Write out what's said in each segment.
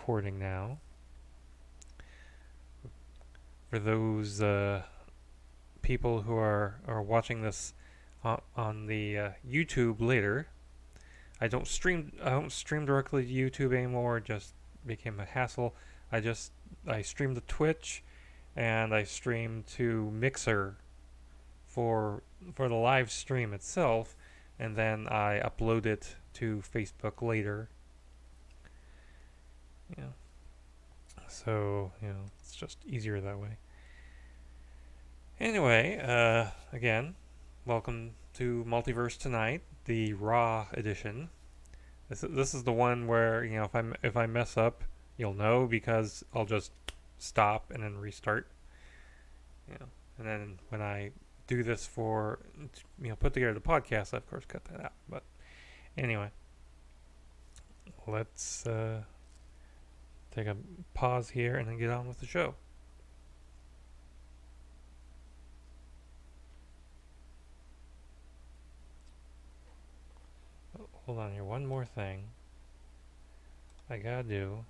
recording now. For those people who are watching this on the YouTube later, I don't stream directly to YouTube anymore. It just became a hassle. I stream to Twitch, and I stream to Mixer for the live stream itself, and then I upload it to Facebook later. Yeah. So, it's just easier that way. Anyway, again, welcome to Multiverse Tonight, the Raw edition. This is the one where, if I mess up, you'll know, because I'll just stop and then restart. And then when I do this for, put together the podcast, I of course cut that out. But anyway, let's take a pause here and then get on with the show. Hold on here. One more thing I gotta do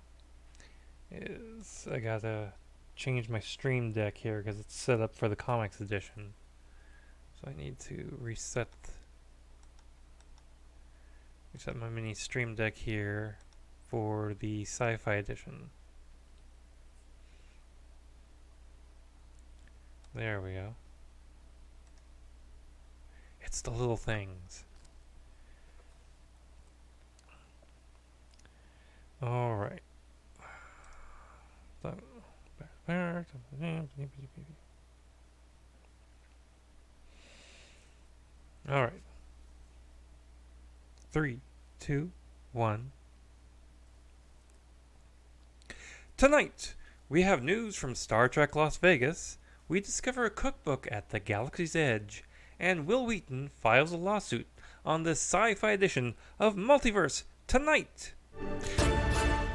is I gotta change my stream deck here because it's set up for the comics edition. So I need to reset my mini stream deck here for the sci-fi edition. There we go. It's the little things. All right. All right. 3, 2, 1. Tonight, we have news from Star Trek Las Vegas. We discover a cookbook at the Galaxy's Edge, and Wil Wheaton files a lawsuit on the sci-fi edition of Multiverse Tonight.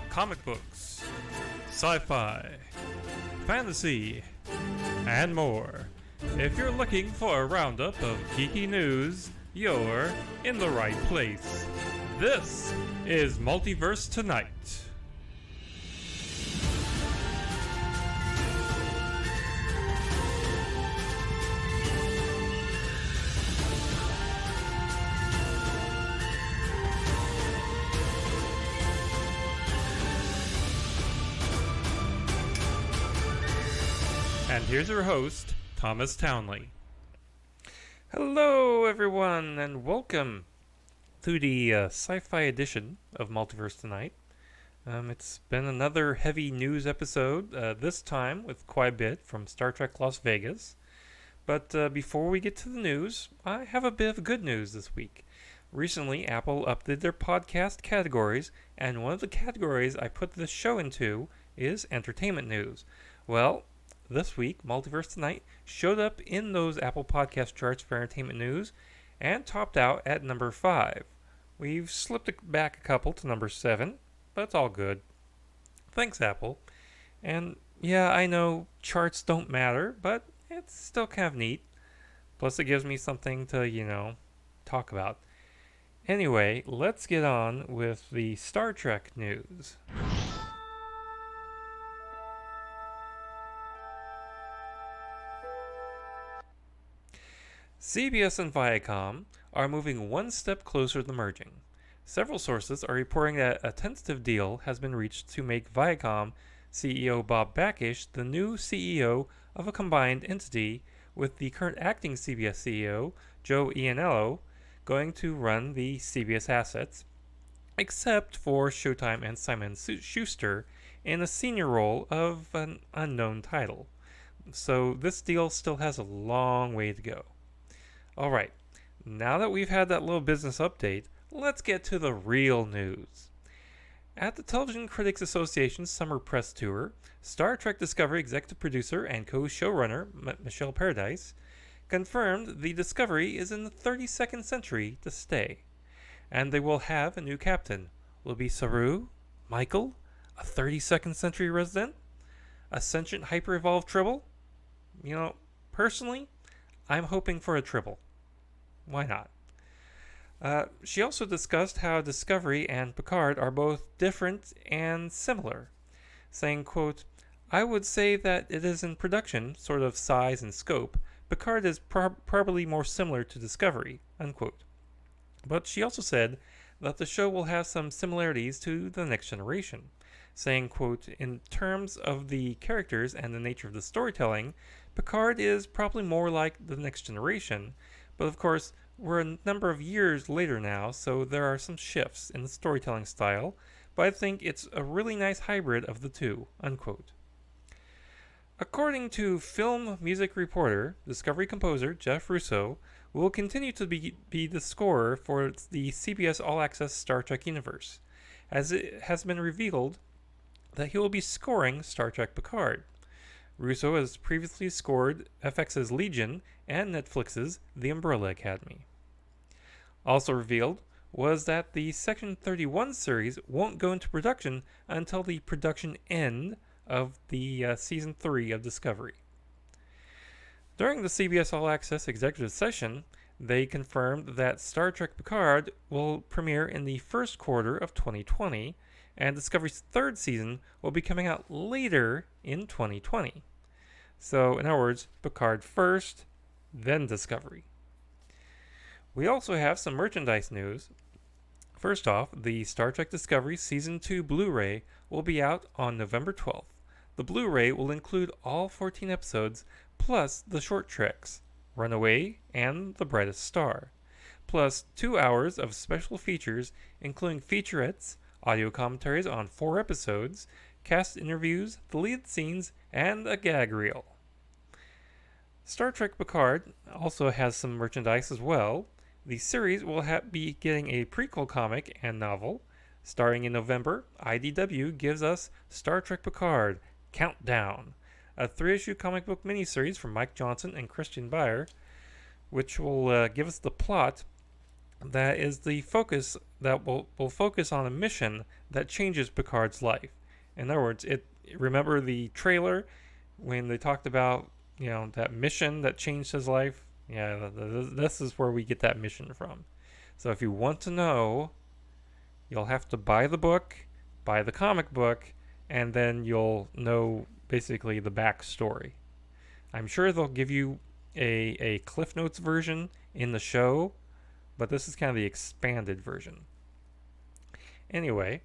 Comic books, sci-fi, fantasy, and more. If you're looking for a roundup of geeky news, you're in the right place. This is Multiverse Tonight. And here's your host, Thomas Townley. Hello, everyone, and welcome to the sci-fi edition of Multiverse Tonight. It's been another heavy news episode, this time with quite a bit from Star Trek Las Vegas. But before we get to the news, I have a bit of good news this week. Recently, Apple updated their podcast categories, and one of the categories I put this show into is entertainment news. Well, this week, Multiverse Tonight showed up in those Apple Podcast charts for entertainment news and topped out at number 5. We've slipped back a couple to number 7, but it's all good. Thanks, Apple. And yeah, I know charts don't matter, but it's still kind of neat. Plus, it gives me something to, talk about. Anyway, let's get on with the Star Trek news. CBS and Viacom are moving one step closer to merging. Several sources are reporting that a tentative deal has been reached to make Viacom CEO Bob Bakish the new CEO of a combined entity, with the current acting CBS CEO, Joe Iannello, going to run the CBS assets, except for Showtime and Simon Schuster in a senior role of an unknown title. So this deal still has a long way to go. Alright, now that we've had that little business update, let's get to the real news. At the Television Critics Association's summer press tour, Star Trek Discovery executive producer and co-showrunner Michelle Paradise confirmed the Discovery is in the 32nd century to stay, and they will have a new captain. Will it be Saru? Michael? A 32nd century resident? A sentient hyper-evolved tribble? Personally, I'm hoping for a tribble. Why not? She also discussed how Discovery and Picard are both different and similar, saying, quote, I would say that it is in production, sort of size and scope. Picard is probably more similar to Discovery, unquote. But she also said that the show will have some similarities to The Next Generation, saying, quote, in terms of the characters and the nature of the storytelling, Picard is probably more like The Next Generation, but of course, we're a number of years later now, so there are some shifts in the storytelling style, but I think it's a really nice hybrid of the two, unquote. According to film music reporter, Discovery composer Jeff Russo will continue to be the scorer for the CBS All Access Star Trek universe, as it has been revealed that he will be scoring Star Trek Picard. Russo has previously scored FX's Legion and Netflix's The Umbrella Academy. Also revealed was that the Section 31 series won't go into production until the production end of the Season 3 of Discovery. During the CBS All Access executive session, they confirmed that Star Trek Picard will premiere in the first quarter of 2020, and Discovery's third season will be coming out later in 2020. So, in other words, Picard first, then Discovery. We also have some merchandise news. First off, the Star Trek Discovery Season 2 Blu-ray will be out on November 12th. The Blu-ray will include all 14 episodes, plus the short treks, Runaway and The Brightest Star, plus 2 hours of special features, including featurettes, audio commentaries on 4 episodes, cast interviews, deleted scenes, and a gag reel. Star Trek Picard also has some merchandise as well. The series will be getting a prequel comic and novel. Starting in November, IDW gives us Star Trek Picard Countdown, a 3-issue comic book miniseries from Mike Johnson and Christian Beyer, which will give us the plot that is the focus that will focus on a mission that changes Picard's life. In other words, remember the trailer when they talked about that mission that changed his life? Yeah, this is where we get that mission from. So if you want to know, you'll have to buy the book, buy the comic book, and then you'll know basically the backstory. I'm sure they'll give you a Cliff Notes version in the show, but this is kind of the expanded version. Anyway,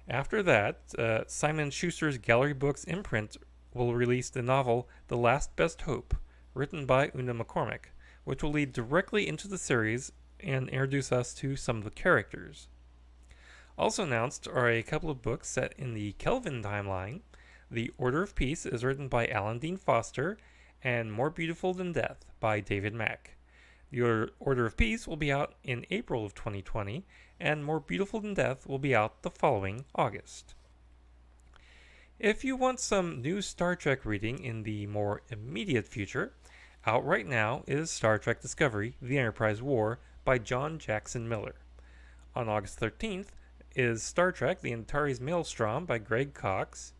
after that, Simon & Schuster's Gallery Books imprint will release the novel The Last Best Hope, written by Una McCormick, which will lead directly into the series and introduce us to some of the characters. Also announced are a couple of books set in the Kelvin timeline. The Order of Peace is written by Alan Dean Foster, and More Beautiful Than Death by David Mack. The Order of Peace will be out in April of 2020, and More Beautiful Than Death will be out the following August. If you want some new Star Trek reading in the more immediate future, out right now is Star Trek Discovery, The Enterprise War by John Jackson Miller. On August 13th is Star Trek, The Antares Maelstrom by Greg Cox.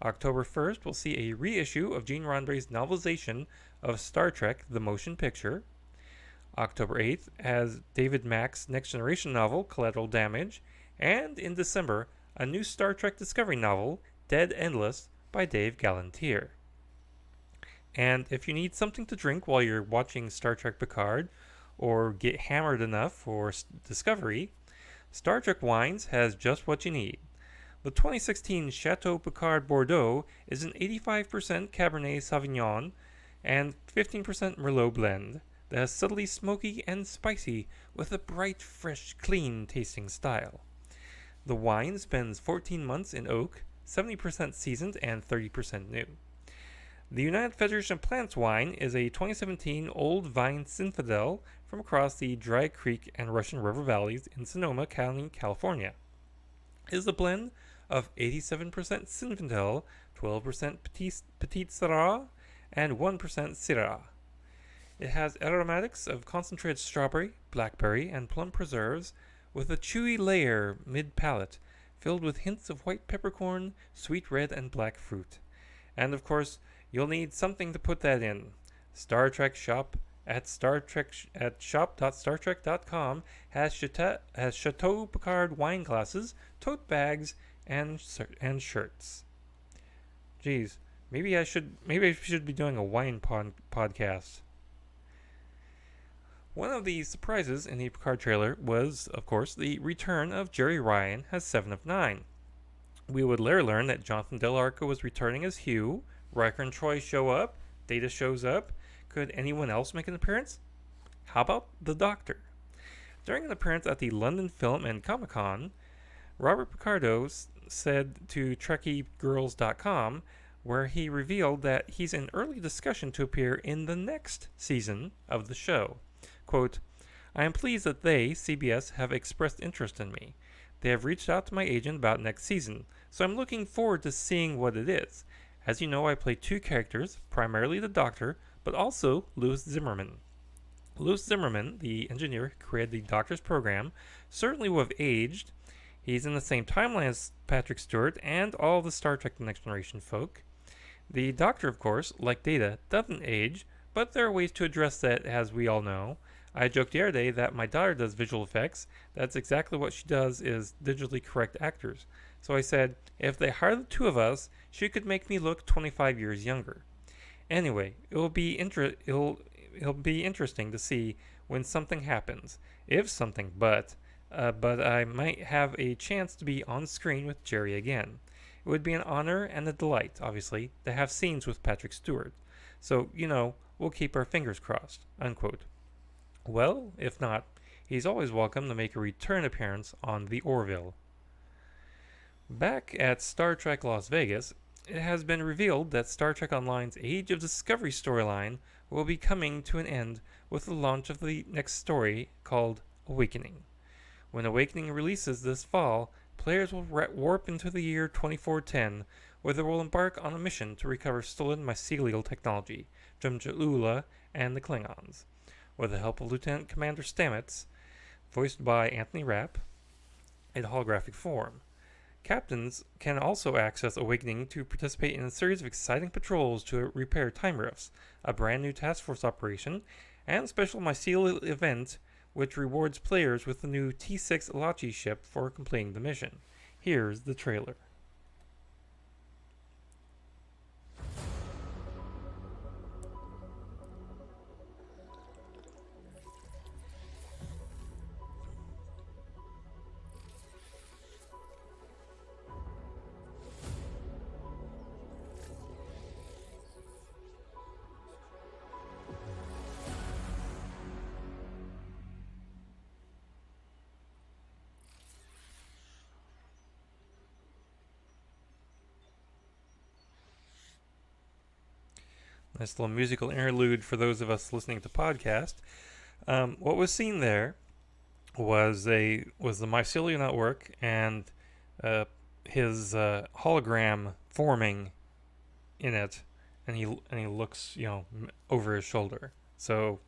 October 1st will see a reissue of Gene Roddenberry's novelization of Star Trek, The Motion Picture. October 8th has David Mack's Next Generation novel, Collateral Damage. And in December, a new Star Trek Discovery novel, Dead Endless by Dave Gallantier. And if you need something to drink while you're watching Star Trek Picard, or get hammered enough for Discovery, Star Trek Wines has just what you need. The 2016 Chateau Picard Bordeaux is an 85% Cabernet Sauvignon and 15% Merlot blend that is subtly smoky and spicy with a bright, fresh, clean tasting style. The wine spends 14 months in oak, 70% seasoned and 30% new. The United Federation of Plants wine is a 2017 Old Vine Zinfandel from across the Dry Creek and Russian River valleys in Sonoma County, California. It is a blend of 87% Zinfandel, 12% Petit Syrah, and 1% Syrah. It has aromatics of concentrated strawberry, blackberry, and plum preserves with a chewy layer mid-palate filled with hints of white peppercorn, sweet red, and black fruit. And of course, you'll need something to put that in. Star Trek Shop at Star Trek at shop.startrek.com has Chateau Picard wine glasses, tote bags, and shirts. Jeez, maybe I should be doing a wine podcast. One of the surprises in the Picard trailer was, of course, the return of Jerry Ryan as 7 of 9. We would later learn that Jonathan Del Arco was returning as Hugh, Riker and Troy show up, Data shows up. Could anyone else make an appearance? How about the Doctor? During an appearance at the London Film and Comic Con, Robert Picardo said to TrekkieGirls.com, where he revealed that he's in early discussion to appear in the next season of the show. Quote, I am pleased that they, CBS, have expressed interest in me. They have reached out to my agent about next season, so I'm looking forward to seeing what it is. As you know, I play 2 characters, primarily the Doctor, but also Louis Zimmerman. Louis Zimmerman, the engineer who created the Doctor's program, certainly will have aged. He's in the same timeline as Patrick Stewart and all the Star Trek The Next Generation folk. The Doctor, of course, like Data, doesn't age, but there are ways to address that, as we all know. I joked the other day that my daughter does visual effects. That's exactly what she does, is digitally correct actors. So I said, if they hire the 2 of us, she could make me look 25 years younger. Anyway, it'll be interesting to see when something happens. If something, but I might have a chance to be on screen with Jerry again. It would be an honor and a delight, obviously, to have scenes with Patrick Stewart. So, we'll keep our fingers crossed, unquote. Well, if not, he's always welcome to make a return appearance on the Orville. Back at Star Trek Las Vegas, it has been revealed that Star Trek Online's Age of Discovery storyline will be coming to an end with the launch of the next story called Awakening. When Awakening releases this fall, players will warp into the year 2410, where they will embark on a mission to recover stolen mycelial technology from Jalula and the Klingons. With the help of Lieutenant Commander Stamets, voiced by Anthony Rapp, in holographic form. Captains can also access Awakening to participate in a series of exciting patrols to repair time rifts, a brand new task force operation, and a special mycelial event which rewards players with the new T6 Lachi ship for completing the mission. Here's the trailer. Nice little musical interlude for those of us listening to podcast. What was seen there was the mycelial network and his hologram forming in it, and he looks over his shoulder. So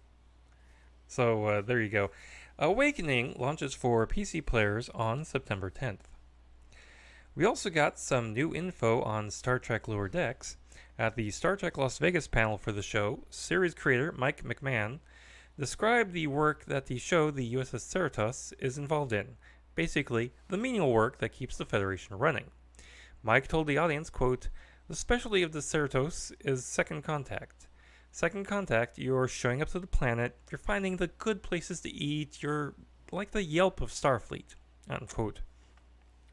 there you go. Awakening launches for PC players on September 10th. We also got some new info on Star Trek Lower Decks. At the Star Trek Las Vegas panel for the show, series creator Mike McMahon described the work that the show, the USS Cerritos, is involved in. Basically, the menial work that keeps the Federation running. Mike told the audience, quote, the specialty of the Cerritos is second contact. Second contact, you're showing up to the planet, you're finding the good places to eat, you're like the Yelp of Starfleet, unquote.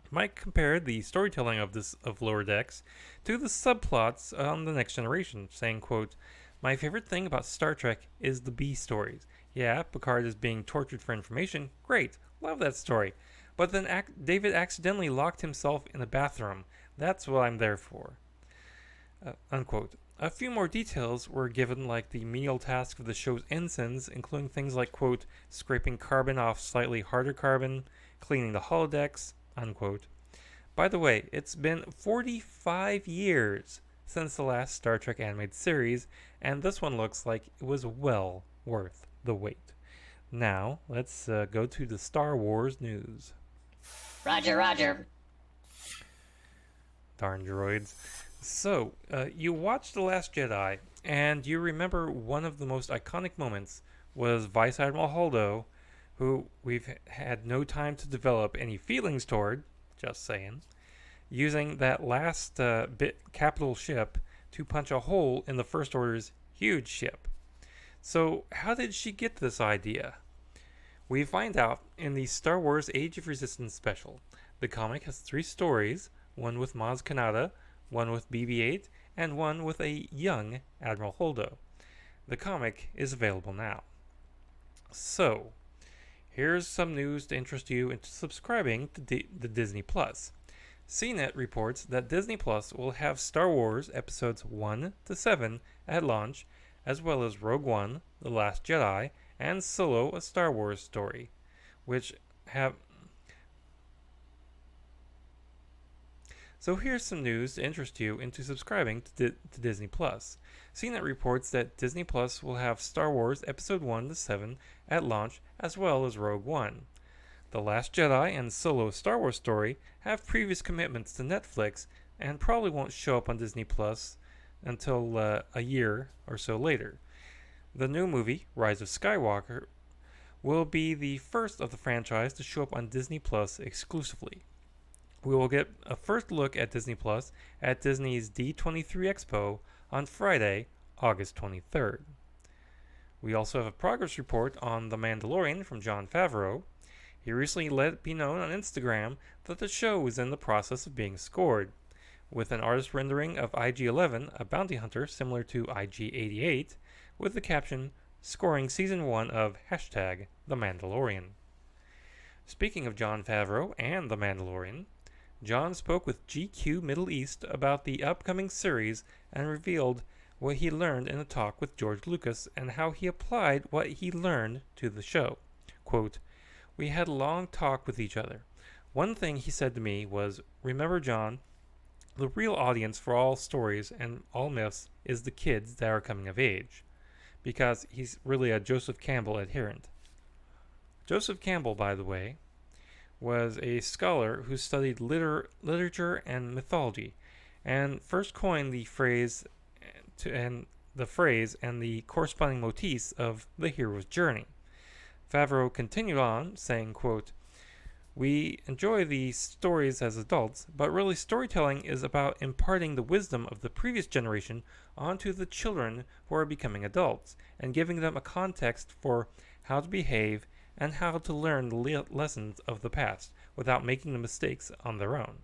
Mike compared the storytelling of Lower Decks to the subplots on The Next Generation, saying, quote, my favorite thing about Star Trek is the B stories. Yeah, Picard is being tortured for information. Great, love that story. But then David accidentally locked himself in a bathroom. That's what I'm there for. Unquote. A few more details were given, like the menial task of the show's ensigns, including things like, quote, scraping carbon off slightly harder carbon, cleaning the holodecks, unquote. By the way, it's been 45 years since the last Star Trek animated series, and this one looks like it was well worth the wait. Now, let's go to the Star Wars news. Roger, roger. Darn droids. So, you watched The Last Jedi, And you remember one of the most iconic moments was Vice Admiral Holdo, who we've had no time to develop any feelings toward, just saying, using that last capital ship to punch a hole in the First Order's huge ship. So how did she get this idea? We find out in the Star Wars Age of Resistance special. The comic has 3 stories, one with Maz Kanata, one with BB-8, and one with a young Admiral Holdo. The comic is available now. So, here's some news to interest you into subscribing to the Disney Plus. CNET reports that Disney Plus will have Star Wars Episodes 1 to 7 at launch, as well as Rogue One, The Last Jedi, and Solo: A Star Wars Story, which have... So here's some news to interest you into subscribing to Disney Plus. CNET reports that Disney Plus will have Star Wars Episode 1 to 7 at launch, as well as Rogue One. The Last Jedi and Solo: Star Wars Story have previous commitments to Netflix and probably won't show up on Disney Plus until a year or so later. The new movie, Rise of Skywalker, will be the first of the franchise to show up on Disney Plus exclusively. We will get a first look at Disney Plus at Disney's D23 Expo on Friday, August 23rd. We also have a progress report on The Mandalorian from Jon Favreau. He recently let it be known on Instagram that the show is in the process of being scored, with an artist rendering of IG-11, a bounty hunter similar to IG-88, with the caption, "Scoring Season 1 of #The Mandalorian." Speaking of Jon Favreau and The Mandalorian, Jon spoke with GQ Middle East about the upcoming series and revealed what he learned in a talk with George Lucas and how he applied what he learned to the show. Quote, "We had a long talk with each other. One thing he said to me was, 'Remember, Jon, the real audience for all stories and all myths is the kids that are coming of age,' because he's really a Joseph Campbell adherent." Joseph Campbell, by the way, was a scholar who studied literature and mythology, and first coined the phrase and the corresponding motifs of the hero's journey. Favreau continued on, saying, quote, "We enjoy these stories as adults, but really storytelling is about imparting the wisdom of the previous generation onto the children who are becoming adults, and giving them a context for how to behave and how to learn the lessons of the past without making the mistakes on their own.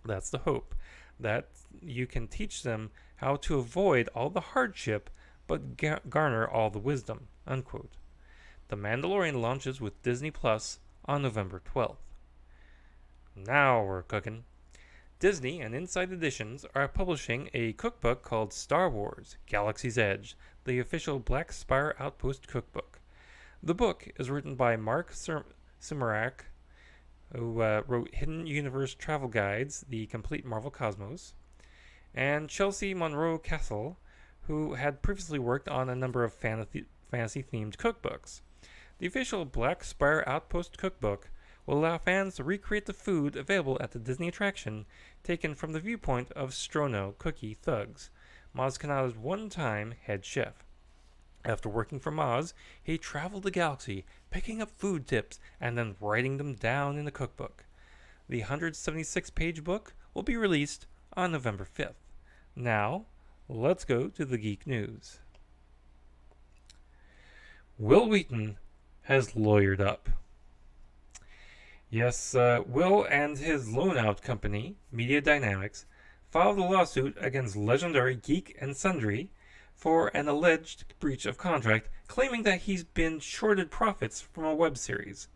That's the hope, that you can teach them how to avoid all the hardship but garner all the wisdom." Unquote. The Mandalorian launches with Disney Plus on November 12th. Now we're cooking. Disney and Inside Editions are publishing a cookbook called Star Wars: Galaxy's Edge, the official Black Spire Outpost cookbook. The book is written by Mark Simarak, who wrote Hidden Universe Travel Guides, The Complete Marvel Cosmos, and Chelsea Monroe Castle, who had previously worked on a number of fantasy-themed cookbooks. The official Black Spire Outpost cookbook will allow fans to recreate the food available at the Disney attraction, taken from the viewpoint of Strono cookie thugs, Maz Kanata's one-time head chef. After working for Maz, he traveled the galaxy, picking up food tips and then writing them down in the cookbook. The 176-page book will be released on November 5th. Now, let's go to the geek news. Wil Wheaton has lawyered up. Yes, Wil and his loan-out company, Media Dynamics, filed a lawsuit against legendary Geek and Sundry for an alleged breach of contract, claiming that he's been shorted profits from a web series.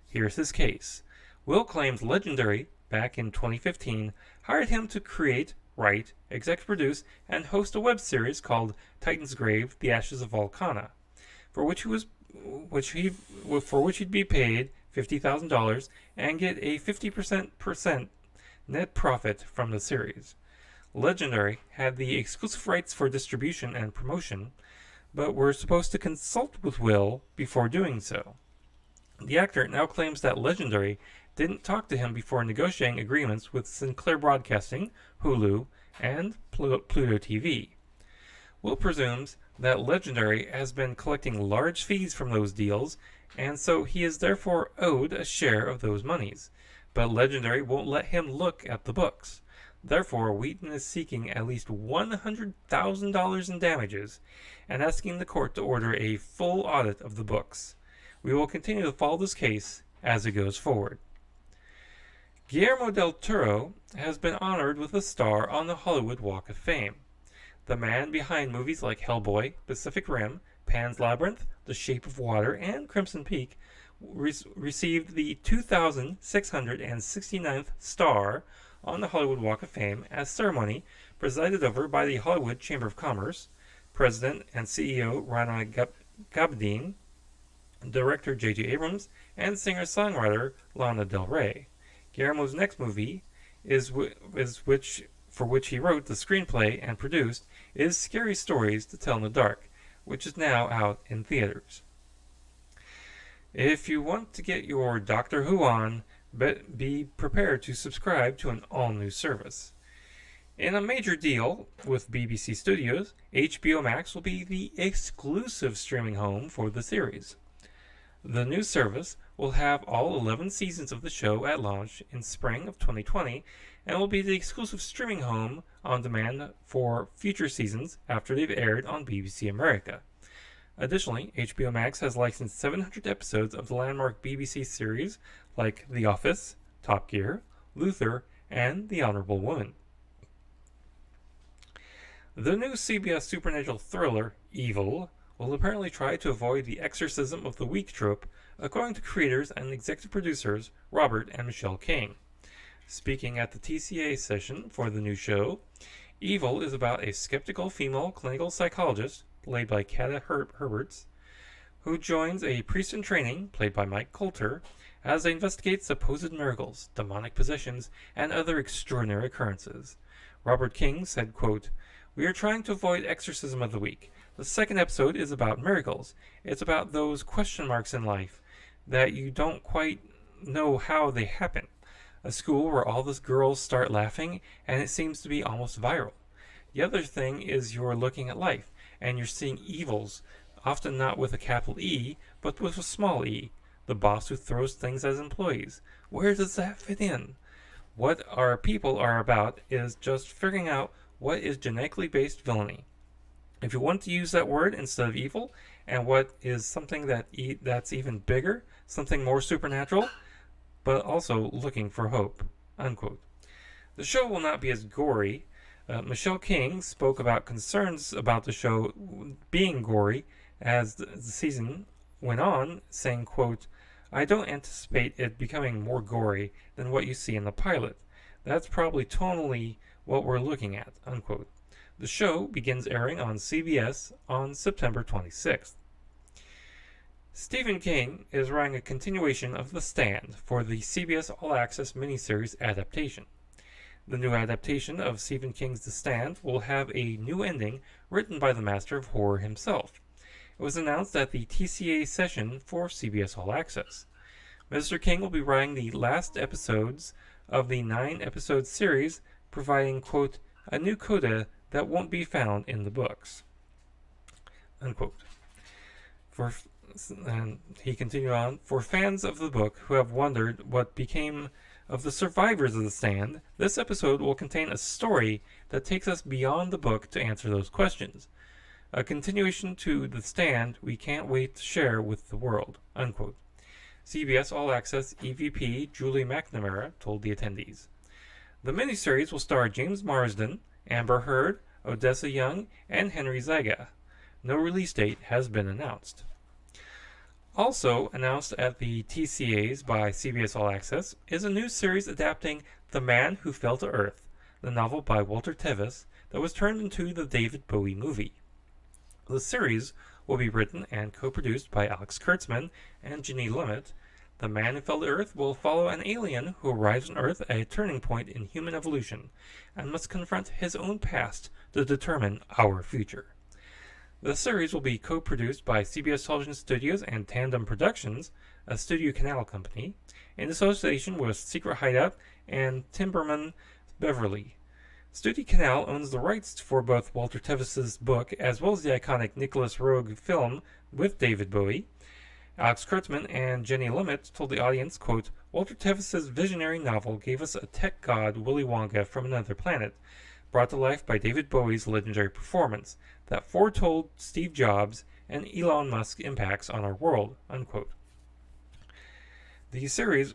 Here's his case. Wil claims Legendary, back in 2015, hired him to create, write, exec produce, and host a web series called Titan's Grave: The Ashes of Volcana, for which he'd be paid $50,000 and get a 50% net profit from the series. Legendary had the exclusive rights for distribution and promotion, but were supposed to consult with Wil before doing so. The actor now claims that Legendary didn't talk to him before negotiating agreements with Sinclair Broadcasting, Hulu, and Pluto TV. Will presumes that Legendary has been collecting large fees from those deals, and so he is therefore owed a share of those monies. But Legendary won't let him look at the books. Therefore, Wheaton is seeking at least $100,000 in damages and asking the court to order a full audit of the books. We will continue to follow this case as it goes forward. Guillermo del Toro has been honored with a star on the Hollywood Walk of Fame. The man behind movies like Hellboy, Pacific Rim, Pan's Labyrinth, The Shape of Water, and Crimson Peak received the 2,669th star on the Hollywood Walk of Fame as ceremony presided over by the Hollywood Chamber of Commerce, President and CEO Rana Gabaldon, Director J.J. Abrams, and singer-songwriter Lana Del Rey. Guillermo's next movie for which he wrote the screenplay and produced, is Scary Stories to Tell in the Dark, which is now out in theaters. If you want to get your Doctor Who on, be prepared to subscribe to an all-new service. In a major deal with BBC Studios, HBO Max will be the exclusive streaming home for the series. The new service will have all 11 seasons of the show at launch in spring of 2020 and will be the exclusive streaming home on demand for future seasons after they've aired on BBC America. Additionally, HBO Max has licensed 700 episodes of the landmark BBC series like The Office, Top Gear, Luther, and The Honorable Woman. The new CBS supernatural thriller, Evil, will apparently try to avoid the exorcism of the week trope, according to creators and executive producers Robert and Michelle King. Speaking at the TCA session for the new show, Evil is about a skeptical female clinical psychologist, played by Kata Herberts, who joins a priest in training, played by Mike Coulter, as they investigate supposed miracles, demonic possessions, and other extraordinary occurrences. Robert King said, quote, "We are trying to avoid exorcism of the week. The second episode is about miracles. It's about those question marks in life that you don't quite know how they happen. A school where all the girls start laughing and it seems to be almost viral. The other thing is you're looking at life and you're seeing evils, often not with a capital E, but with a small e. The boss who throws things at employees. Where does that fit in? What our people are about is just figuring out what is genetically based villainy. If you want to use that word instead of evil, and what is something that's even bigger, something more supernatural, but also looking for hope." Unquote. The show will not be as gory. Michelle King spoke about concerns about the show being gory as the season went on, saying, quote, "I don't anticipate it becoming more gory than what you see in the pilot. That's probably tonally what we're looking at." Unquote. The show begins airing on CBS on September 26th. Stephen King is writing a continuation of The Stand for the CBS All Access miniseries adaptation. The new adaptation of Stephen King's The Stand will have a new ending written by the master of horror himself. It was announced at the TCA session for CBS All Access. Mr. King will be writing the last episodes of the 9-episode series, providing, quote, "a new coda that won't be found in the books." Unquote. And he continued on, "For fans of the book who have wondered what became of the survivors of The Stand, this episode will contain a story that takes us beyond the book to answer those questions. A continuation to The Stand we can't wait to share with the world." Unquote. CBS All Access EVP Julie McNamara told the attendees. The miniseries will star James Marsden, Amber Heard, Odessa Young, and Henry Zaga. No release date has been announced. Also announced at the TCAs by CBS All Access is a new series adapting The Man Who Fell to Earth, the novel by Walter Tevis that was turned into the David Bowie movie. The series will be written and co-produced by Alex Kurtzman and Ginny Lumet. The Man Who Fell to Earth will follow an alien who arrives on Earth at a turning point in human evolution and must confront his own past to determine our future. The series will be co-produced by CBS Television Studios and Tandem Productions, a Studio Canal company, in association with Secret Hideout and Timberman Beverly. Studio Canal owns the rights for both Walter Tevis's book as well as the iconic Nicholas Roeg film with David Bowie. Alex Kurtzman and Jenny Lumet told the audience, quote, Walter Tevis's visionary novel gave us a tech god Willy Wonka from another planet, brought to life by David Bowie's legendary performance, that foretold Steve Jobs and Elon Musk's impacts on our world, unquote. The series,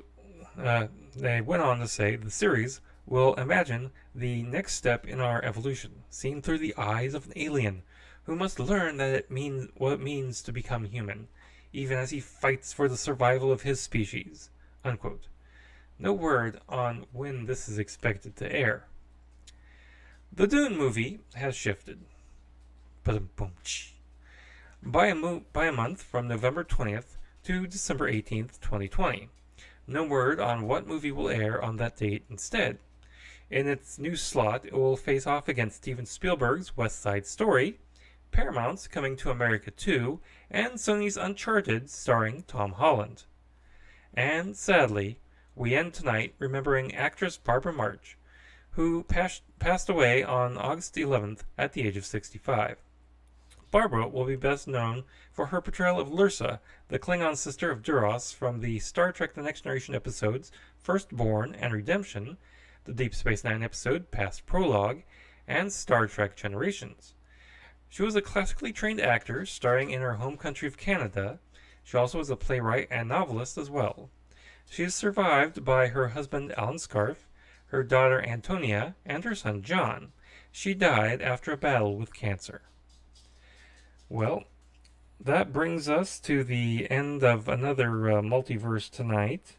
they went on to say, the series will imagine the next step in our evolution, seen through the eyes of an alien, who must learn that what it means to become human, even as he fights for the survival of his species, unquote. No word on when this is expected to air. The Dune movie has shifted. By a month from November 20th to December 18th, 2020. No word on what movie will air on that date instead. In its new slot, it will face off against Steven Spielberg's West Side Story, Paramount's Coming to America 2, and Sony's Uncharted starring Tom Holland. And sadly, we end tonight remembering actress Barbara March, who passed away on August 11th at the age of 65. Barbara will be best known for her portrayal of Lursa, the Klingon sister of Duras from the Star Trek The Next Generation episodes Firstborn and Redemption, the Deep Space Nine episode Past Prologue, and Star Trek Generations. She was a classically trained actor starring in her home country of Canada. She also was a playwright and novelist as well. She is survived by her husband Alan Scarf, her daughter Antonia, and her son John. She died after a battle with cancer. Well, that brings us to the end of another Multiverse tonight.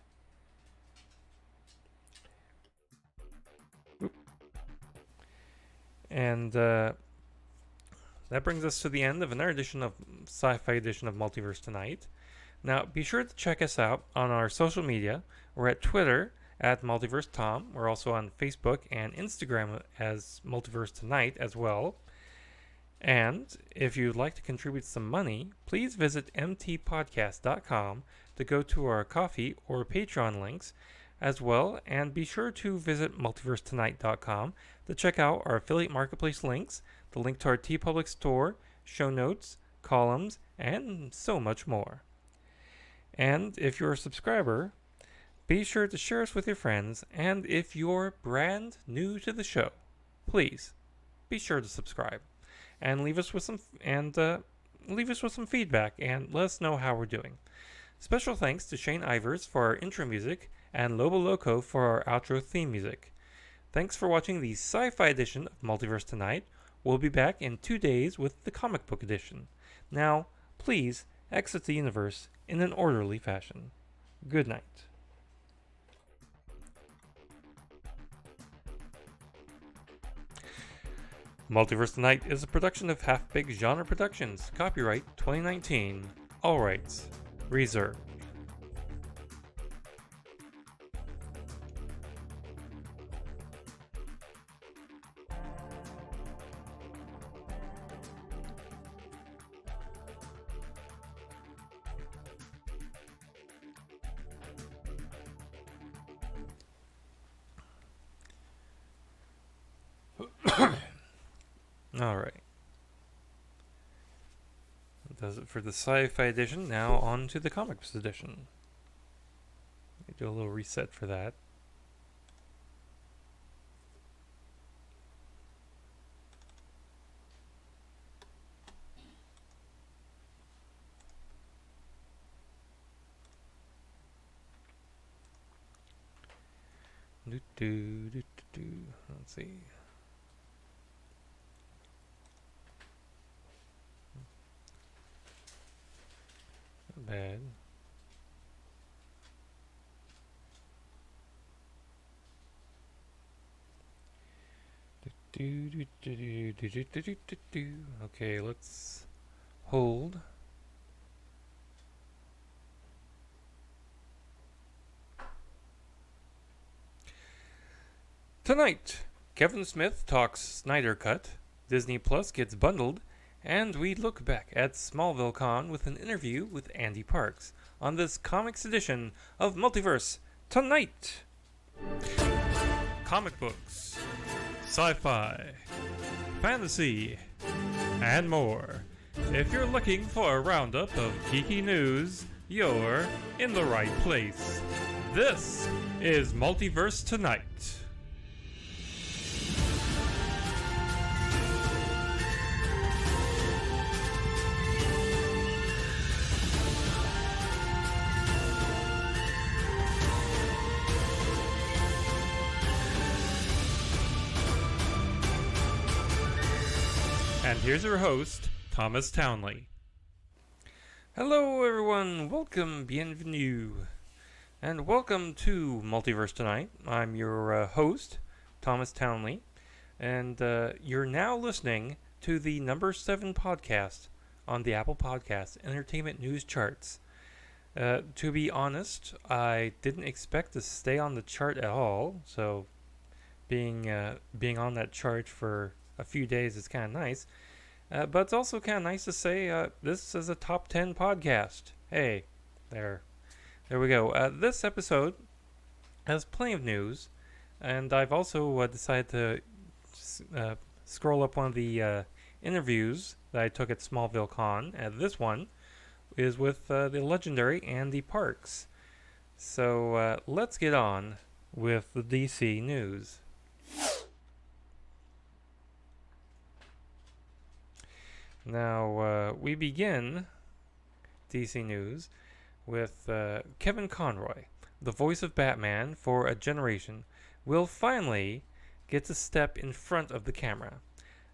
And that brings us to the end of another edition of Sci-Fi Edition of Multiverse Tonight. Now, be sure to check us out on our social media. We're at Twitter at Multiverse Tom. We're also on Facebook and Instagram as Multiverse Tonight as well. And if you'd like to contribute some money, please visit mtpodcast.com to go to our Ko-fi or Patreon links as well, and be sure to visit multiversetonight.com to check out our affiliate marketplace links, the link to our TeePublic store, show notes, columns, and so much more. And if you're a subscriber, be sure to share us with your friends, and if you're brand new to the show, please be sure to subscribe. And leave us with some feedback and let us know how we're doing. Special thanks to Shane Ivers for our intro music and Lobo Loco for our outro theme music. Thanks for watching the Sci-Fi edition of Multiverse Tonight. We'll be back in 2 days with the comic book edition. Now, please exit the universe in an orderly fashion. Good night. Multiverse Tonight is a production of Half Big Genre Productions. Copyright 2019. All rights reserved. Alright. That does it for the Sci-Fi edition. Now on to the Comics edition. Let me do a little reset for that. Let's see. Not bad. Okay, let's hold. Tonight, Kevin Smith talks Snyder Cut, Disney Plus gets bundled, and we look back at Smallville Con with an interview with Ande Parks on this comics edition of Multiverse Tonight. Comic books, sci-fi, fantasy, and more. If you're looking for a roundup of geeky news, you're in the right place. This is Multiverse Tonight. And here's your host, Thomas Townley. Hello everyone, welcome, bienvenue, and welcome to Multiverse Tonight. I'm your host, Thomas Townley, and you're now listening to the number 7 podcast on the Apple Podcasts Entertainment News Charts. To be honest, I didn't expect to stay on the chart at all, so being on that chart for a few days is kind of nice. But it's also kind of nice to say this is a top 10 podcast. Hey, there we go. This episode has plenty of news, and I've also decided to scroll up one of the interviews that I took at Smallville Con. This one is with the legendary Ande Parks. So let's get on with the DC news. Now, we begin DC News with Kevin Conroy, the voice of Batman for a generation, will finally get to step in front of the camera.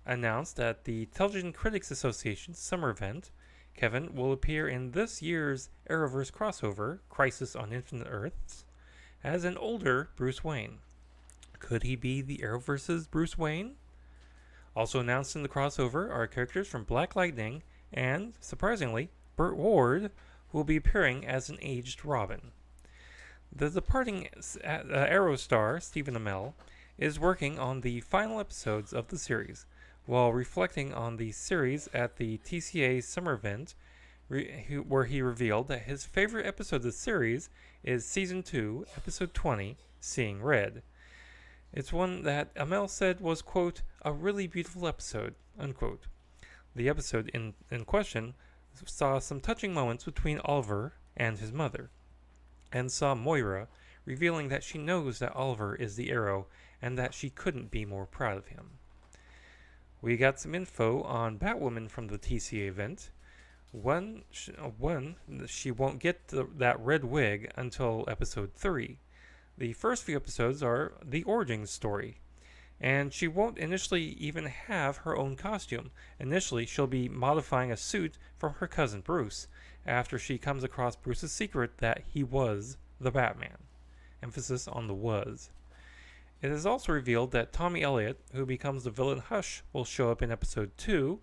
Announced at the Television Critics Association summer event, Kevin will appear in this year's Arrowverse crossover, Crisis on Infinite Earths, as an older Bruce Wayne. Could he be the Arrowverse's Bruce Wayne? Also announced in the crossover are characters from Black Lightning and, surprisingly, Burt Ward, who will be appearing as an aged Robin. The departing Arrow star, Stephen Amell, is working on the final episodes of the series, while reflecting on the series at the TCA summer event, where he revealed that his favorite episode of the series is Season 2, Episode 20, Seeing Red. It's one that Amell said was, quote, a really beautiful episode, unquote. The episode in question saw some touching moments between Oliver and his mother, and saw Moira revealing that she knows that Oliver is the Arrow and that she couldn't be more proud of him. We got some info on BatWoman from the TCA event. One, she won't get that red wig until episode 3. The first few episodes are the origin story, and she won't initially even have her own costume. Initially, she'll be modifying a suit from her cousin Bruce, after she comes across Bruce's secret that he was the Batman. Emphasis on the was. It is also revealed that Tommy Elliott, who becomes the villain Hush, will show up in episode 2,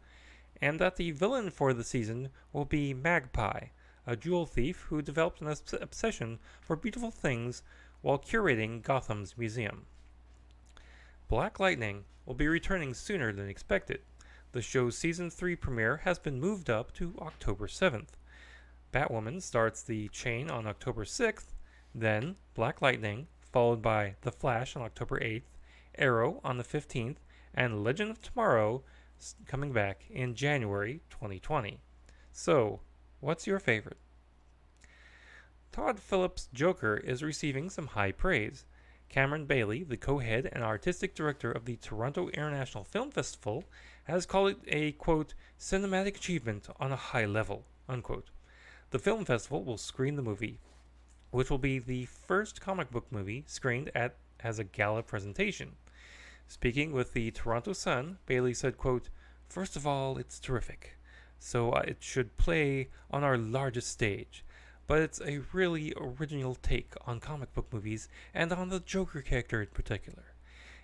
and that the villain for the season will be Magpie, a jewel thief who developed an obsession for beautiful things while curating Gotham's museum. Black Lightning will be returning sooner than expected. The show's Season 3 premiere has been moved up to October 7th. Batwoman starts the chain on October 6th, then Black Lightning, followed by The Flash on October 8th, Arrow on the 15th, and Legend of Tomorrow coming back in January 2020. So, what's your favorite? Todd Phillips' Joker is receiving some high praise. Cameron Bailey, the co-head and artistic director of the Toronto International Film Festival, has called it a, quote, cinematic achievement on a high level, unquote. The film festival will screen the movie, which will be the first comic book movie screened as a gala presentation. Speaking with the Toronto Sun, Bailey said, quote, first of all, it's terrific, so it should play on our largest stage. But it's a really original take on comic book movies and on the Joker character in particular.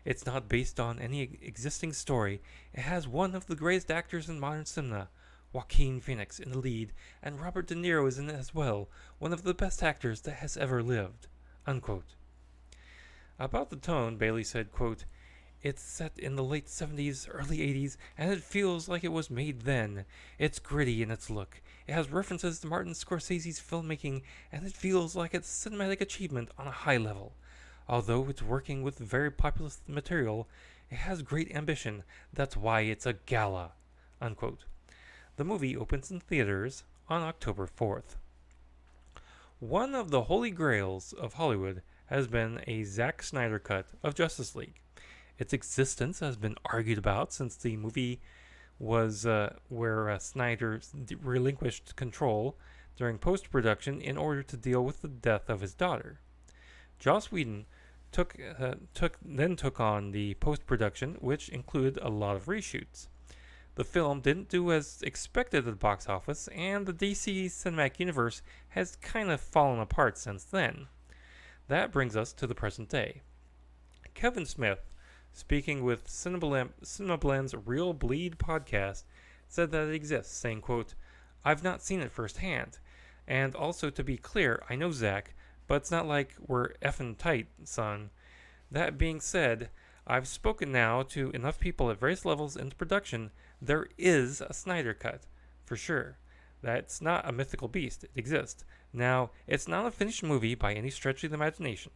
It's not based on any existing story. It has one of the greatest actors in modern cinema, Joaquin Phoenix, in the lead, and Robert De Niro is in it as well, one of the best actors that has ever lived, unquote. About the tone, Bailey said, quote, it's set in the late 70s, early 80s, and it feels like it was made then. It's gritty in its look. It has references to Martin Scorsese's filmmaking, and it feels like it's a cinematic achievement on a high level. Although it's working with very populist material, It has great ambition. That's why it's a gala. Unquote. The movie opens in theaters on October 4th. One of the holy grails of Hollywood has been a Zack Snyder cut of Justice League. Its existence has been argued about since the movie was where Snyder relinquished control during post-production in order to deal with the death of his daughter. Joss Whedon took on the post-production, which included a lot of reshoots. The film didn't do as expected at the box office, and the DC Cinematic Universe has kind of fallen apart since then. That brings us to the present day. Kevin Smith, speaking with Cineblend's Real Bleed podcast, said that it exists, saying, quote, "I've not seen it firsthand. And also, to be clear, I know Zach, but it's not like we're effing tight, son. That being said, I've spoken now to enough people at various levels in production. There is a Snyder Cut, for sure. That's not a mythical beast. It exists. Now, it's not a finished movie by any stretch of the imagination.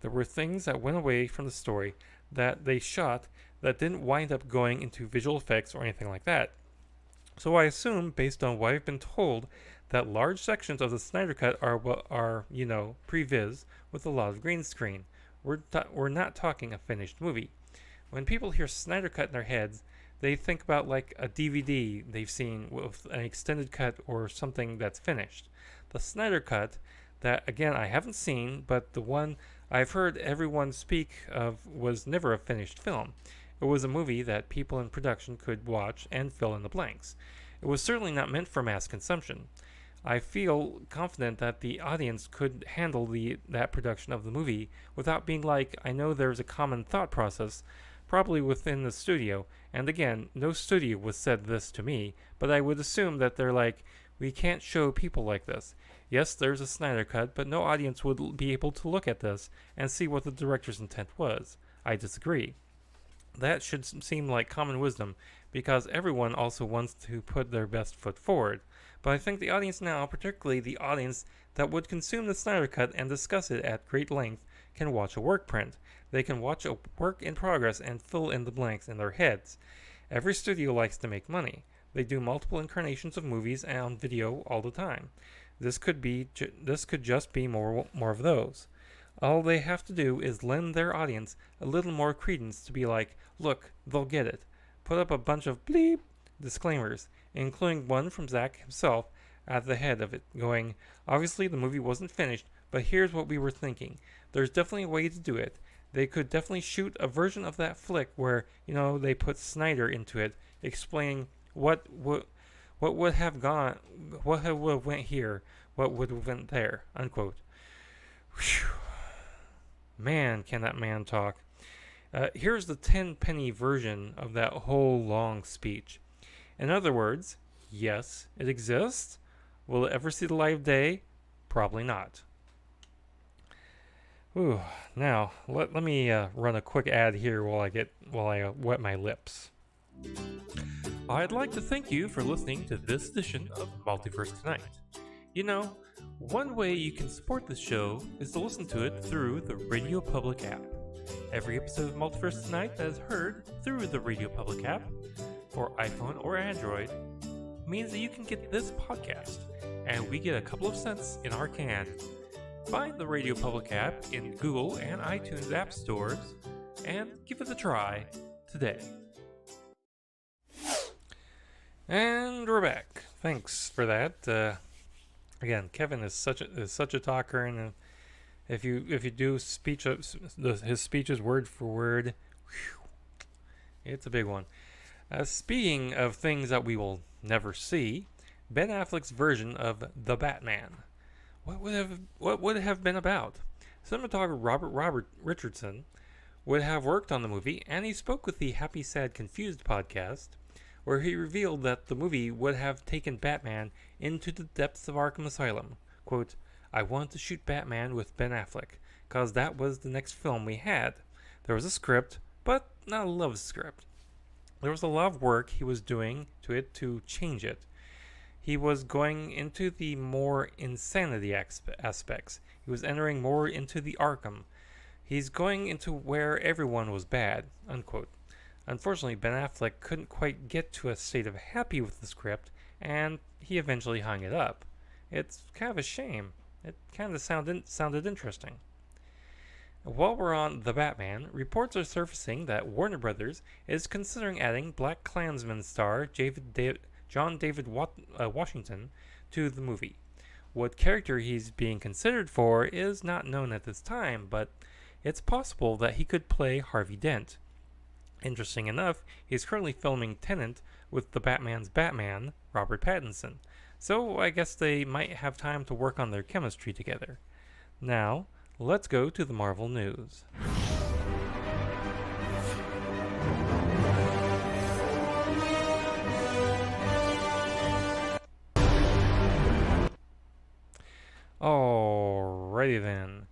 There were things that went away from the story that they shot that didn't wind up going into visual effects or anything like that. So I assume, based on what I've been told, that large sections of the Snyder Cut are previs with a lot of green screen. We're not talking a finished movie. When people hear Snyder Cut in their heads, they think about like a DVD they've seen with an extended cut or something that's finished. The Snyder Cut, that again I haven't seen, but the one I've heard everyone speak of, was never a finished film. It was a movie that people in production could watch and fill in the blanks. It was certainly not meant for mass consumption. I feel confident that the audience could handle that production of the movie without being like, I know there's a common thought process, probably within the studio, and again, no studio was said this to me, but I would assume that they're like, we can't show people like this. Yes, there's a Snyder Cut, but no audience would be able to look at this and see what the director's intent was. I disagree. That should seem like common wisdom, because everyone also wants to put their best foot forward. But I think the audience now, particularly the audience that would consume the Snyder Cut and discuss it at great length, can watch a work print. They can watch a work in progress and fill in the blanks in their heads. Every studio likes to make money. They do multiple incarnations of movies and on video all the time. This could just be more of those. All they have to do is lend their audience a little more credence to be like, look, they'll get it. Put up a bunch of bleep disclaimers, including one from Zach himself at the head of it, going, obviously the movie wasn't finished, but here's what we were thinking. There's definitely a way to do it. They could definitely shoot a version of that flick where, they put Snyder into it, explaining what would have gone, what would have went here, what would have went there, unquote. Whew. Man, can that man talk. Here's the 10-penny version of that whole long speech. In other words, yes, it exists. Will it ever see the light of day? Probably not. Ooh, now let me run a quick ad here while I wet my lips. I'd like to thank you for listening to this edition of Multiverse Tonight. One way you can support this show is to listen to it through the Radio Public app. Every episode of Multiverse Tonight that is heard through the Radio Public app for iPhone or Android means that you can get this podcast, and we get a couple of cents in our can. Find the Radio Public app in Google and iTunes app stores and give it a try today. And we're back. Thanks for that. Again, Kevin is such a talker, and if you do his speeches word for word, it's a big one. Speaking of things that we will never see, Ben Affleck's version of The Batman. What would it have been about? Cinematographer Robert Richardson would have worked on the movie, and he spoke with the Happy Sad Confused podcast, where he revealed that the movie would have taken Batman into the depths of Arkham Asylum. Quote, I wanted to shoot Batman with Ben Affleck, cause that was the next film we had. There was a script, but not a love script. There was a lot of work he was doing to it to change it. He was going into the more insanity aspects. He was entering more into the Arkham. He's going into where everyone was bad, unquote. Unfortunately, Ben Affleck couldn't quite get to a state of happy with the script, and he eventually hung it up. It's kind of a shame. It kind of sounded interesting. While we're on The Batman, reports are surfacing that Warner Brothers is considering adding Black Klansman star John David Washington to the movie. What character he's being considered for is not known at this time, but it's possible that he could play Harvey Dent. Interesting enough, he's currently filming Tenet with the Batman's Batman, Robert Pattinson, so I guess they might have time to work on their chemistry together. Now, let's go to the Marvel news. Alrighty then.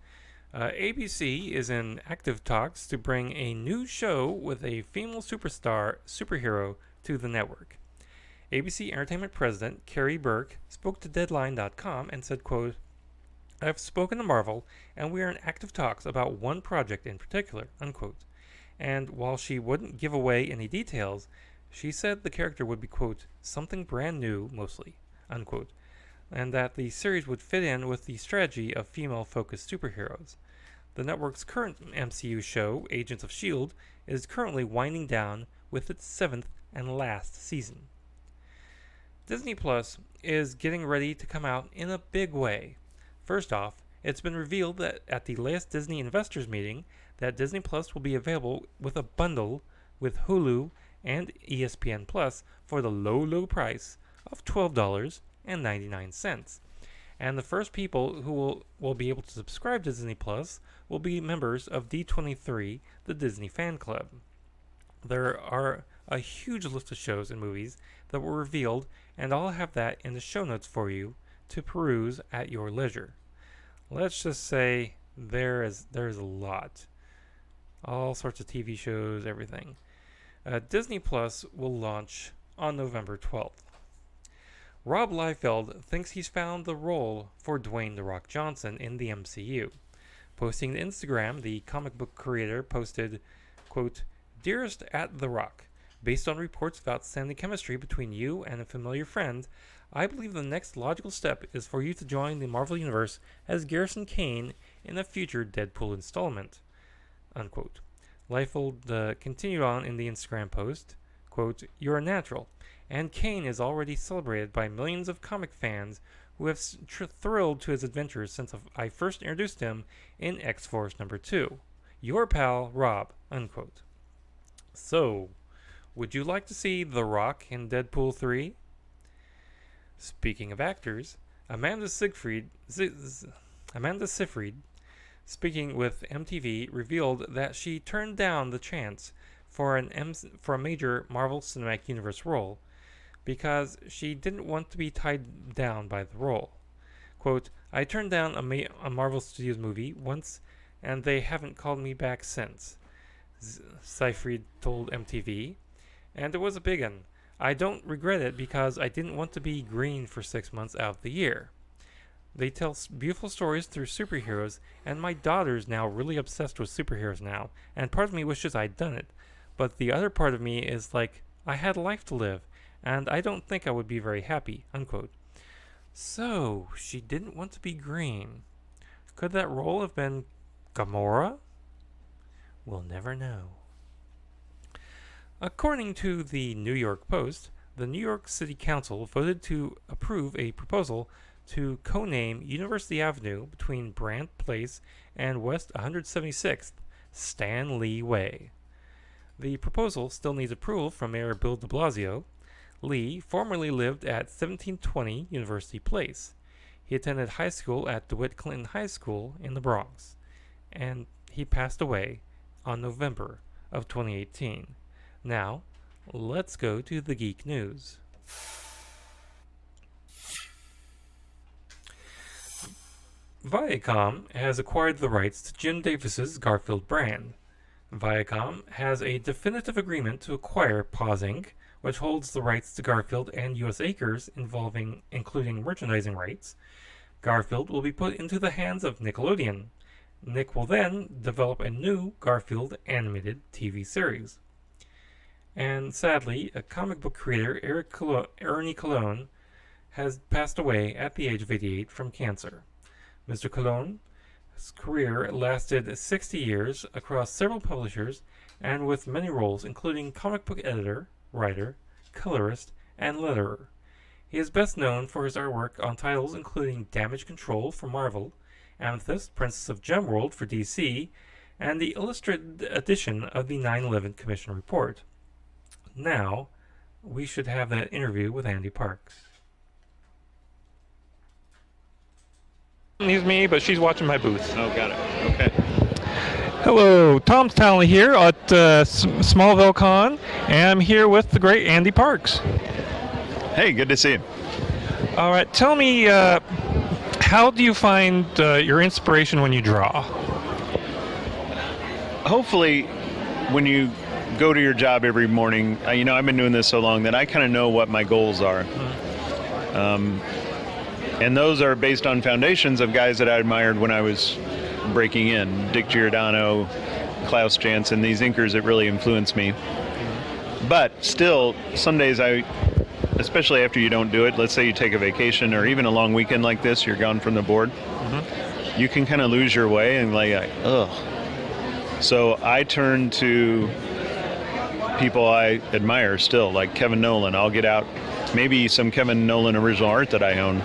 ABC is in active talks to bring a new show with a female superhero to the network. ABC Entertainment President Carrie Burke spoke to Deadline.com and said, quote, "I've spoken to Marvel, and we are in active talks about one project in particular," unquote. And while she wouldn't give away any details, she said the character would be, quote, "something brand new, mostly," unquote, and that the series would fit in with the strategy of female-focused superheroes. The network's current MCU show, Agents of S.H.I.E.L.D., is currently winding down with its 7th and last season. Disney Plus is getting ready to come out in a big way. First off, it's been revealed that at the latest Disney investors meeting that Disney Plus will be available with a bundle with Hulu and ESPN Plus for the low price of $12.99. And the first people who will be able to subscribe to Disney Plus will be members of D23, the Disney Fan Club. There are a huge list of shows and movies that were revealed, and I'll have that in the show notes for you to peruse at your leisure. Let's just say there's a lot. All sorts of TV shows, everything. Disney Plus will launch on November 12th. Rob Liefeld thinks he's found the role for Dwayne "The Rock" Johnson in the MCU. Posting to Instagram, the comic book creator posted, quote, "Dearest at The Rock, based on reports of outstanding chemistry between you and a familiar friend, I believe the next logical step is for you to join the Marvel Universe as Garrison Kane in a future Deadpool installment," unquote. Liefeld continued on in the Instagram post, quote, "You're a natural, and Kane is already celebrated by millions of comic fans who have thrilled to his adventures since I first introduced him in X-Force #2. Your pal, Rob," unquote. So, would you like to see The Rock in Deadpool 3? Speaking of actors, Amanda Seyfried, speaking with MTV, revealed that she turned down the chance for a major Marvel Cinematic Universe role because she didn't want to be tied down by the role. Quote, "I turned down a Marvel Studios movie once, and they haven't called me back since," Seyfried told MTV, "and it was a big one. I don't regret it because I didn't want to be green for 6 months out of the year. They tell beautiful stories through superheroes, and my daughter's now really obsessed with superheroes now, and part of me wishes I'd done it. But the other part of me is like, I had a life to live, and I don't think I would be very happy," unquote. So, she didn't want to be green. Could that role have been Gamora? We'll never know. According to the New York Post, the New York City Council voted to approve a proposal to co-name University Avenue between Brant Place and West 176th Stan Lee Way. The proposal still needs approval from Mayor Bill de Blasio. Lee formerly lived at 1720 University Place. He attended high school at DeWitt Clinton High School in the Bronx, and he passed away on November of 2018. Now, let's go to the geek news. Viacom has acquired the rights to Jim Davis's Garfield brand. Viacom has a definitive agreement to acquire Paws Inc., which holds the rights to Garfield and U.S. Acres, including merchandising rights. Garfield will be put into the hands of Nickelodeon. Nick will then develop a new Garfield animated TV series. And sadly, a comic book creator, Ernie Colon, has passed away at the age of 88 from cancer. Mr. Colon's career lasted 60 years across several publishers and with many roles, including comic book editor, writer, colorist, and letterer. He is best known for his artwork on titles including Damage Control for Marvel, Amethyst, Princess of Gemworld for DC, and the illustrated edition of the 9/11 Commission Report. Now, we should have that interview with Ande Parks. Needs me, but she's watching my booth. Oh, got it. Okay. Hello, Tom Townley here at Smallville Con, and I'm here with the great Ande Parks. Hey, good to see you. All right, tell me, how do you find your inspiration when you draw? Hopefully, when you go to your job every morning, I've been doing this so long that I kind of know what my goals are. And those are based on foundations of guys that I admired when I was breaking in. Dick Giordano, Klaus Janson, these inkers that really influenced me. But still, some days especially after you don't do it, let's say you take a vacation or even a long weekend like this, you're gone from the board, you can kind of lose your way and ugh. So I turn to people I admire still, like Kevin Nolan. I'll get out maybe some Kevin Nolan original art that I own.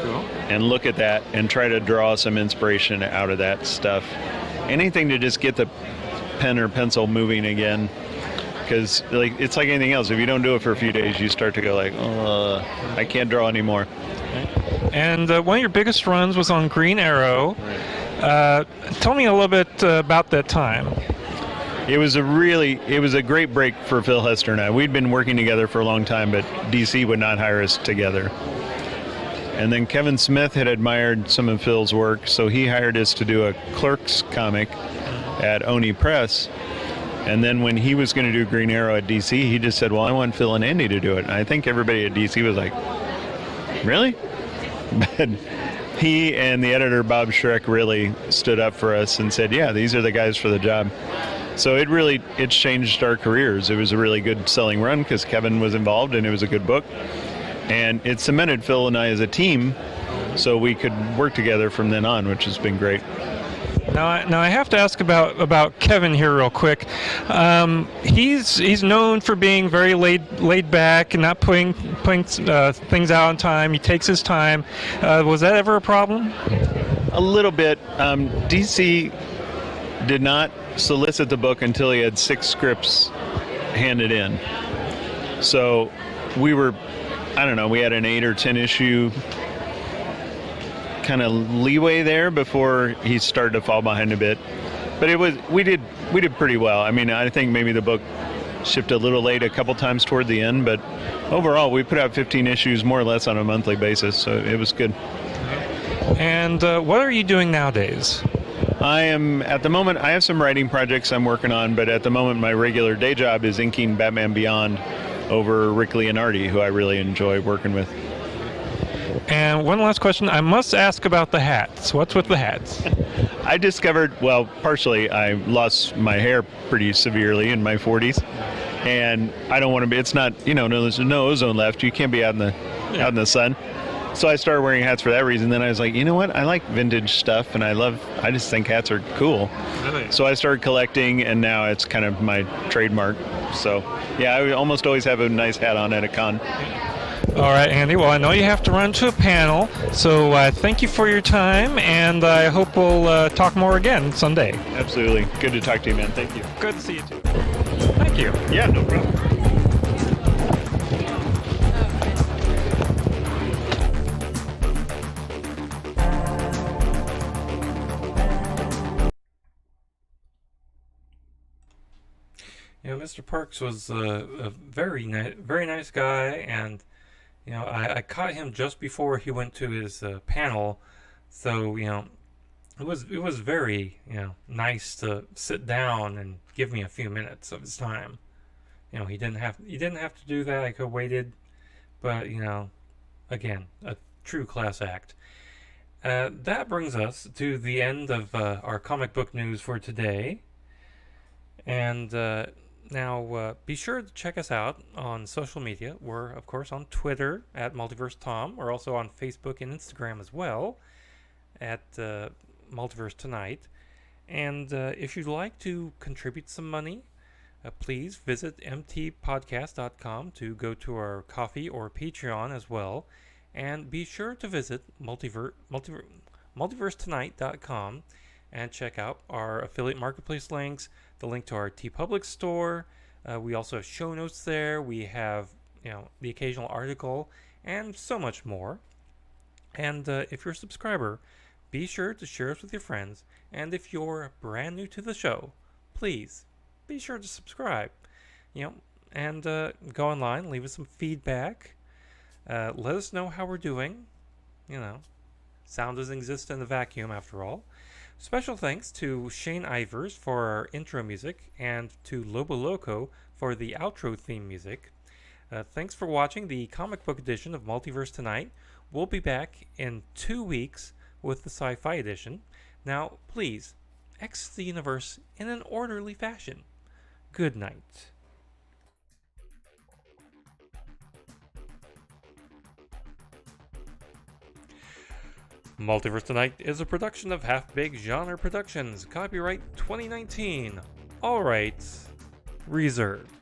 Cool. And look at that and try to draw some inspiration out of that stuff. Anything to just get the pen or pencil moving again. Because it's like anything else. If you don't do it for a few days, you start to go I can't draw anymore. And one of your biggest runs was on Green Arrow. Tell me a little bit about that time. It was a great break for Phil Hester and I. We'd been working together for a long time, but DC would not hire us together. And then Kevin Smith had admired some of Phil's work, so he hired us to do a Clerks comic at Oni Press. And then when he was going to do Green Arrow at DC, he just said, well, I want Phil and Andy to do it. And I think everybody at DC was like, really? But he and the editor, Bob Schreck, really stood up for us and said, yeah, these are the guys for the job. So it changed our careers. It was a really good selling run because Kevin was involved and it was a good book. And it cemented Phil and I as a team so we could work together from then on, which has been great. Now I have to ask about Kevin here real quick. He's known for being very laid back and not putting things out on time. He takes his time. Was that ever a problem? A little bit. DC did not solicit the book until he had 6 scripts handed in. So we were, we had an 8 or 10 issue kind of leeway there before he started to fall behind a bit. But we did pretty well. I think maybe the book shipped a little late a couple times toward the end, but overall we put out 15 issues more or less on a monthly basis, so it was good. And what are you doing nowadays? At the moment, I have some writing projects I'm working on, but at the moment my regular day job is inking Batman Beyond over Rick Leonardi, who I really enjoy working with. And one last question. I must ask about the hats. What's with the hats? I discovered, partially I lost my hair pretty severely in my 40s. And I don't want to be, it's not, there's no ozone left. You can't be out in the sun. So I started wearing hats for that reason. Then I was like, you know what? I like vintage stuff and I just think hats are cool. Really? So I started collecting and now it's kind of my trademark. So yeah, I almost always have a nice hat on at a con. All right, Andy. Well, I know you have to run to a panel, so thank you for your time, and I hope we'll talk more again someday. Absolutely. Good to talk to you, man. Thank you. Good to see you, too. Thank you. Yeah, no problem. Mr. Parks was a very nice guy, and I caught him just before he went to his panel, so it was very nice to sit down and give me a few minutes of his time. He didn't have to do that. I could have waited, but again, a true class act. That brings us to the end of our comic book news for today, and Now, be sure to check us out on social media. We're, of course, on Twitter at Multiverse Tom. We're also on Facebook and Instagram as well at Multiverse Tonight. And if you'd like to contribute some money, please visit mtpodcast.com to go to our Coffee or Patreon as well. And be sure to visit multiversetonight.com and check out our affiliate marketplace links, the link to our TeePublic store. We also have show notes there. We have, the occasional article and so much more. And if you're a subscriber, be sure to share us with your friends. And if you're brand new to the show, please be sure to subscribe. And go online, leave us some feedback. Let us know how we're doing. Sound doesn't exist in a vacuum after all. Special thanks to Shane Ivers for our intro music and to Lobo Loco for the outro theme music. Thanks for watching the comic book edition of Multiverse Tonight. We'll be back in 2 weeks with the sci-fi edition. Now, please, exit the universe in an orderly fashion. Good night. Multiverse Tonight is a production of Half Baked Genre Productions. Copyright 2019. All rights reserved.